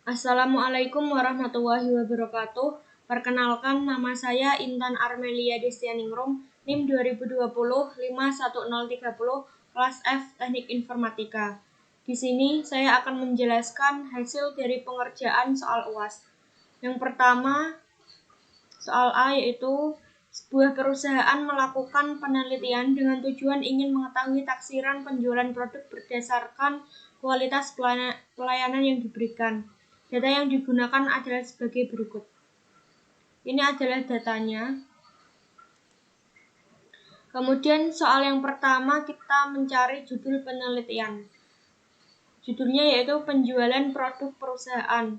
Assalamualaikum warahmatullahi wabarakatuh. Perkenalkan, nama saya Intan Armelia Destianingrum, NIM 2020-51030, kelas F Teknik Informatika. Di sini saya akan menjelaskan hasil dari pengerjaan soal UAS. Yang pertama, soal A yaitu sebuah perusahaan melakukan penelitian dengan tujuan ingin mengetahui taksiran penjualan produk berdasarkan kualitas pelayanan yang diberikan. Data yang digunakan adalah sebagai berikut. Ini adalah datanya. Kemudian soal yang pertama kita mencari judul penelitian. Judulnya yaitu penjualan produk perusahaan.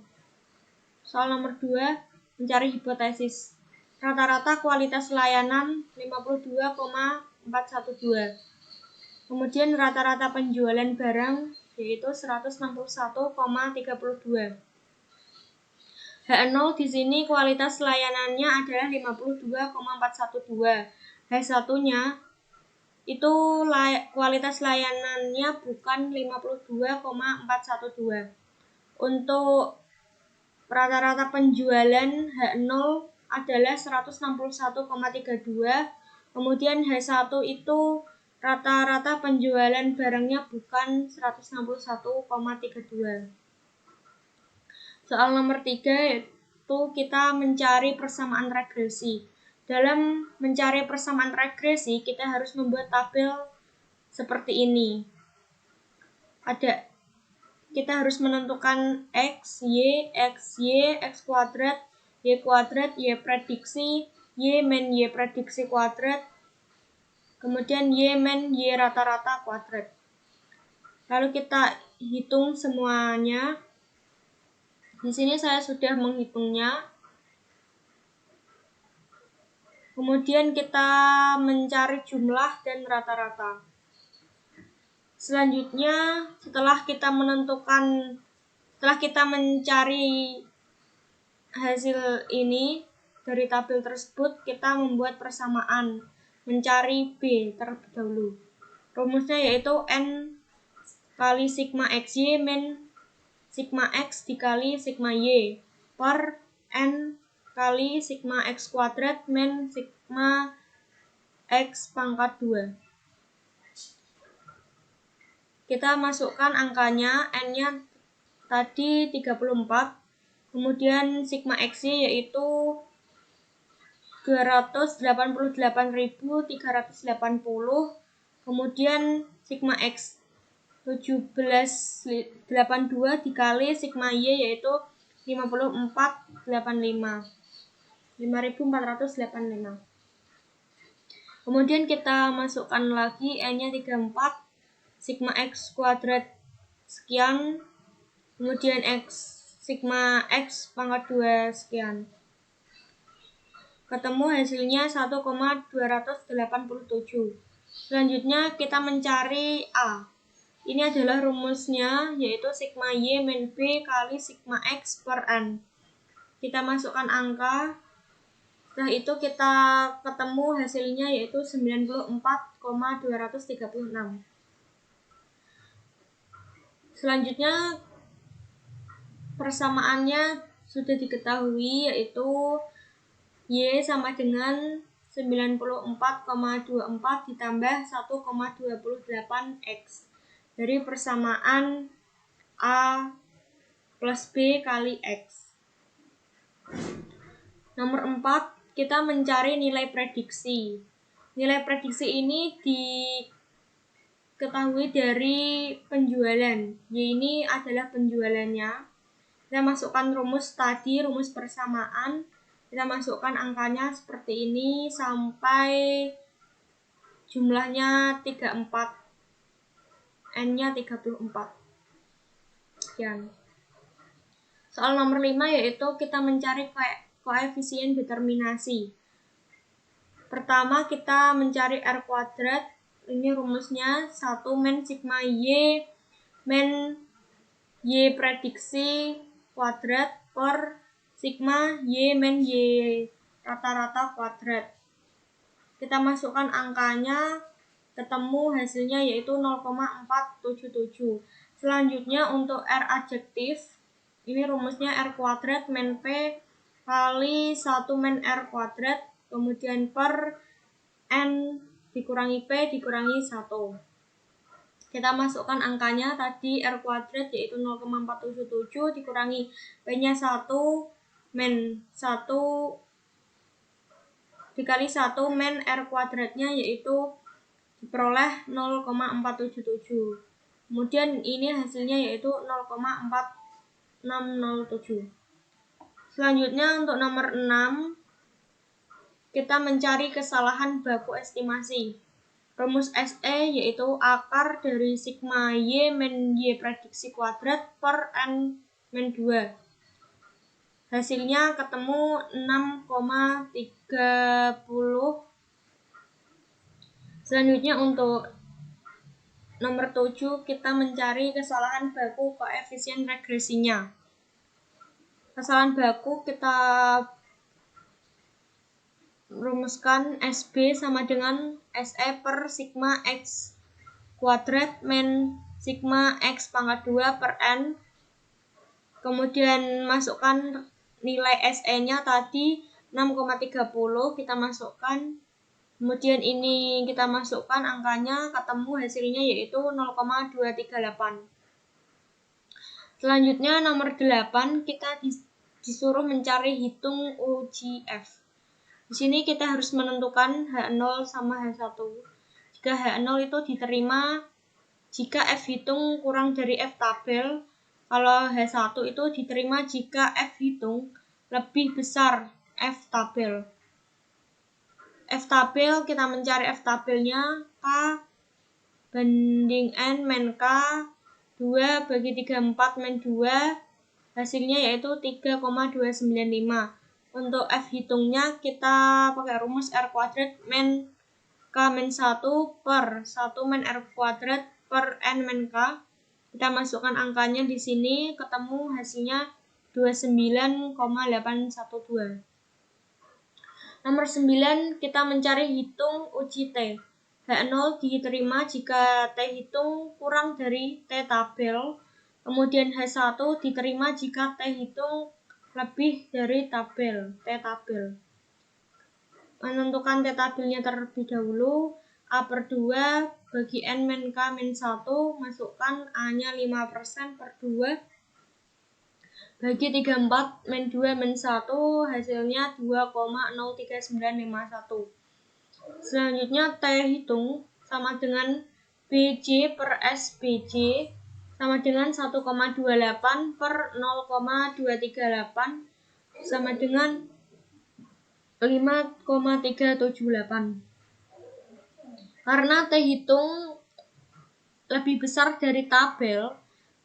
Soal nomor 2, mencari hipotesis. Rata-rata kualitas layanan 52,412. Kemudian rata-rata penjualan barang yaitu 161,32. H0 di sini kualitas layanannya adalah 52,412. H1-nya itu kualitas layanannya bukan 52,412. Untuk rata-rata penjualan H0 adalah 161,32. Kemudian H1 itu rata-rata penjualan barangnya bukan 161,32. Soal nomor 3 yaitu kita mencari persamaan regresi. Dalam mencari persamaan regresi, kita harus membuat tabel seperti ini. Kita harus menentukan X, Y, X kuadrat, Y prediksi, Y min Y prediksi kuadrat, kemudian Y min Y rata-rata kuadrat. Lalu kita hitung semuanya. Di sini saya sudah menghitungnya. Kemudian kita mencari jumlah dan rata-rata. Selanjutnya, setelah kita mencari hasil ini dari tabel tersebut, kita membuat persamaan, mencari B terlebih dahulu. Rumusnya yaitu N kali sigma XY min sigma X dikali sigma Y per N kali sigma X kuadrat min sigma X pangkat 2. Kita masukkan angkanya, N-nya tadi 34, kemudian sigma X-nya yaitu 288.380, kemudian sigma X 1782 dikali sigma Y yaitu 5485. Kemudian kita masukkan lagi N-nya 34, sigma X kuadrat sekian, kemudian sigma X pangkat 2 sekian. Ketemu hasilnya 1,287. Selanjutnya kita mencari A. Ini adalah rumusnya, yaitu sigma Y min B kali sigma X per N. Kita masukkan angka. Setelah itu kita ketemu hasilnya yaitu 94,236. Selanjutnya persamaannya sudah diketahui, yaitu Y sama dengan 94,24 ditambah 1,28X dari persamaan A plus B kali X. Nomor 4, kita mencari nilai prediksi. Nilai prediksi ini diketahui dari penjualan. Y ini adalah penjualannya. Kita masukkan rumus tadi, rumus persamaan. Kita masukkan angkanya seperti ini sampai jumlahnya 34. N-nya 34. Sekian. Soal nomor 5 yaitu kita mencari koefisien determinasi. Pertama kita mencari R kuadrat. Ini rumusnya 1 min sigma Y min Y prediksi kuadrat per sigma Y min Y rata-rata kuadrat. Kita masukkan angkanya, ketemu hasilnya yaitu 0,477. Selanjutnya untuk R adjektif, Ini rumusnya R kuadrat min P kali 1 min R kuadrat, kemudian per N dikurangi P dikurangi 1. Kita masukkan angkanya tadi R kuadrat yaitu 0,477 dikurangi P-nya 1 min 1 dikali 1 min R kuadratnya yaitu diperoleh 0,477. Kemudian ini hasilnya yaitu 0,4607. Selanjutnya untuk nomor 6 kita mencari kesalahan baku estimasi. Rumus SE yaitu akar dari sigma Y min Y prediksi kuadrat per N min 2. Hasilnya ketemu 6,30. Selanjutnya untuk nomor 7 kita mencari kesalahan baku koefisien regresinya. Kesalahan baku kita rumuskan SB sama dengan SE per sigma X kuadrat min sigma X pangkat 2 per N. Kemudian masukkan nilai SE-nya tadi 6,30 kita masukkan. Kemudian ini kita masukkan angkanya, ketemu hasilnya yaitu 0,238. Selanjutnya nomor 8 kita disuruh mencari hitung UJF. Di sini kita harus menentukan H0 sama H1. Jika H0 itu diterima jika F hitung kurang dari F tabel, kalau H1 itu diterima jika F hitung lebih besar F tabel. F tabel kita mencari F tabelnya K banding N min K 2 bagi 34 min 2, hasilnya yaitu 3,295. Untuk F hitungnya kita pakai rumus R kuadrat min K min 1 per 1 min R kuadrat per N min K. Kita masukkan angkanya di sini, ketemu hasilnya 29,812. Nomor 9 kita mencari hitung uji T. H0 diterima jika T hitung kurang dari T tabel, kemudian H1 diterima jika T hitung lebih dari T tabel. Menentukan T tabelnya terlebih dahulu, A per 2 bagi N min K min 1, masukkan A-nya 5% per 2, bagi 34 min 2 min 1, hasilnya 2,03951. Selanjutnya T hitung sama dengan BJ per SBJ sama dengan 1,28 per 0,238 sama dengan 5,378. Karena T hitung lebih besar dari tabel,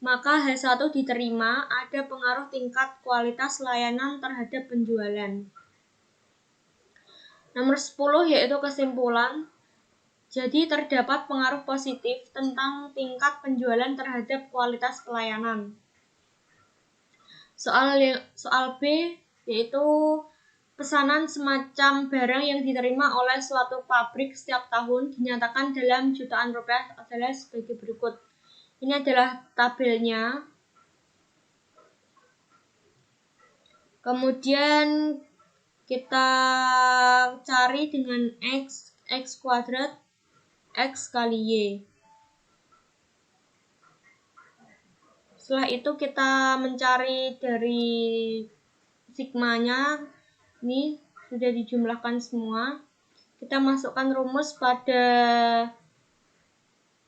maka H1 diterima ada pengaruh tingkat kualitas layanan terhadap penjualan. Nomor 10 yaitu kesimpulan. Jadi terdapat pengaruh positif tentang tingkat penjualan terhadap kualitas pelayanan. Soal B yaitu pesanan semacam barang yang diterima oleh suatu pabrik setiap tahun dinyatakan dalam jutaan rupiah adalah sebagai berikut. Ini adalah tabelnya. Kemudian kita cari dengan X kuadrat X kali Y. Setelah itu kita mencari dari sigmanya. Ini sudah dijumlahkan semua. Kita masukkan rumus pada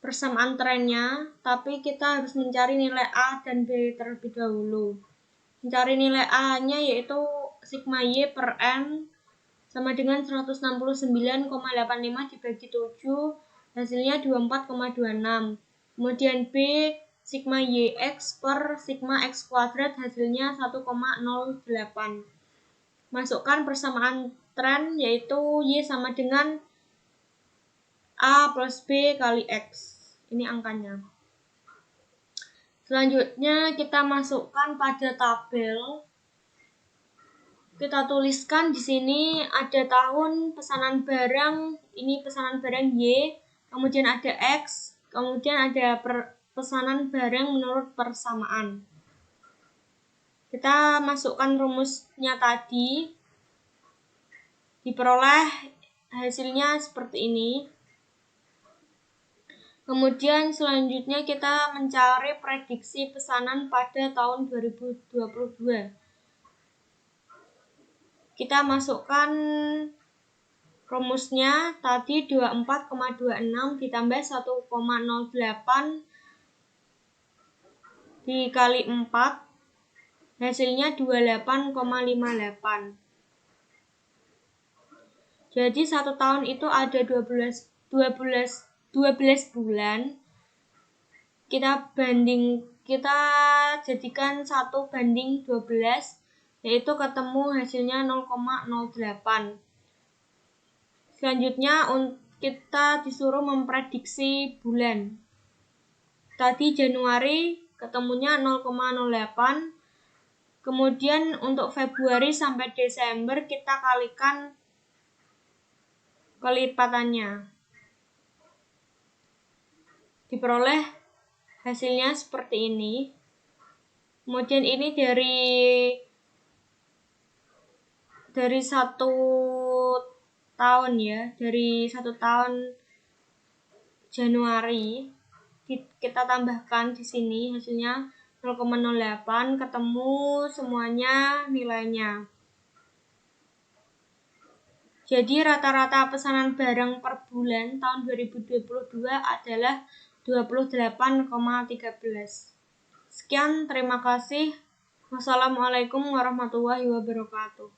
persamaan trennya, tapi kita harus mencari nilai A dan B terlebih dahulu. Mencari nilai A-nya yaitu sigma Y per N sama dengan 169,85 dibagi 7, hasilnya 24,26. Kemudian B, sigma YX per sigma X kuadrat, hasilnya 1,08. Masukkan persamaan tren yaitu Y sama dengan A plus B kali X. Ini angkanya. Selanjutnya kita masukkan pada tabel. Kita tuliskan di sini ada tahun pesanan barang, ini pesanan barang Y, kemudian ada X, kemudian ada pesanan barang menurut persamaan. Kita masukkan rumusnya tadi, diperoleh hasilnya seperti ini. Kemudian selanjutnya kita mencari prediksi pesanan pada tahun 2022. Kita masukkan rumusnya tadi 24,26 ditambah 1,08 dikali 4, hasilnya 28,58. Jadi 1 tahun itu ada 12 bulan. Kita jadikan 1:12, yaitu ketemu hasilnya 0,08. Selanjutnya kita disuruh memprediksi bulan. Tadi Januari ketemunya 0,08. Kemudian untuk Februari sampai Desember kita kalikan kelipatannya. Diperoleh hasilnya seperti ini. Kemudian ini dari 1 tahun ya, dari 1 tahun Januari kita tambahkan di sini hasilnya 0,08, ketemu semuanya nilainya. Jadi rata-rata pesanan barang per bulan tahun 2022 adalah 28,13. Sekian, terima kasih. Wassalamualaikum warahmatullahi wabarakatuh.